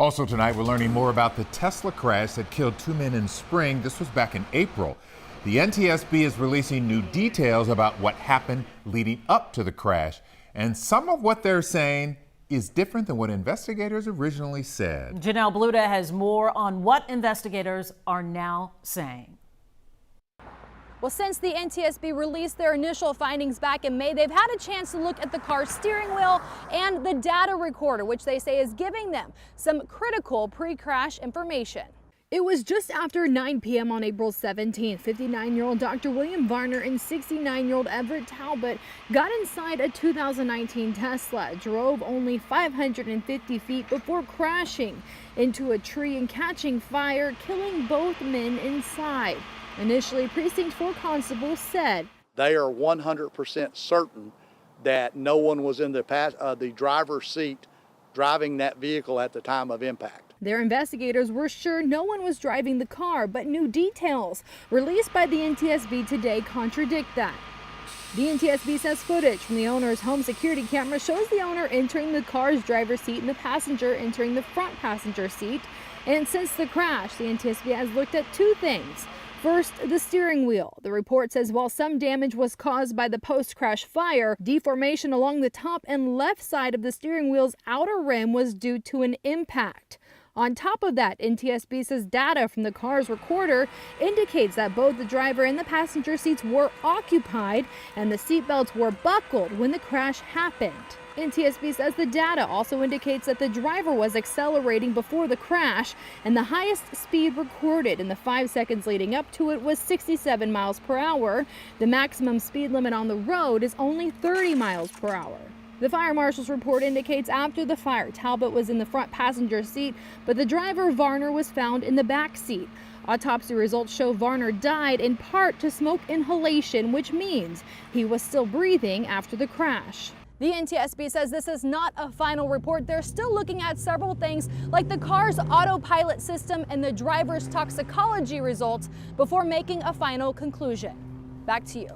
Also tonight, we're learning more about the Tesla crash that killed 2 men in spring. This was back in April. The NTSB is releasing new details about what happened leading up to the crash. And some of what they're saying is different than what investigators originally said. Janelle Bluda has more on what investigators are now saying. Well, since the NTSB released their initial findings back in May, they've had a chance to look at the car's steering wheel and the data recorder, which they say is giving them some critical pre-crash information. It was just after 9 p.m. on April 17th. 59-year-old Dr. William Varner and 69-year-old Everett Talbot got inside a 2019 Tesla, drove only 550 feet before crashing into a tree and catching fire, killing both men inside. Initially, Precinct 4 constables said they are 100% certain that no one was in the driver's seat driving that vehicle at the time of impact. Their investigators were sure no one was driving the car, but new details released by the NTSB today contradict that. The NTSB says footage from the owner's home security camera shows the owner entering the car's driver's seat and the passenger entering the front passenger seat. And since the crash, the NTSB has looked at two things. First, the steering wheel. The report says while some damage was caused by the post-crash fire, deformation along the top and left side of the steering wheel's outer rim was due to an impact. On top of that, NTSB says data from the car's recorder indicates that both the driver and the passenger seats were occupied and the seatbelts were buckled when the crash happened. NTSB says the data also indicates that the driver was accelerating before the crash, and the highest speed recorded in the 5 seconds leading up to it was 67 miles per hour. The maximum speed limit on the road is only 30 miles per hour. The fire marshal's report indicates after the fire, Talbot was in the front passenger seat, but the driver, Varner, was found in the back seat. Autopsy results show Varner died in part to smoke inhalation, which means he was still breathing after the crash. The NTSB says this is not a final report. They're still looking at several things like the car's autopilot system and the driver's toxicology results before making a final conclusion. Back to you.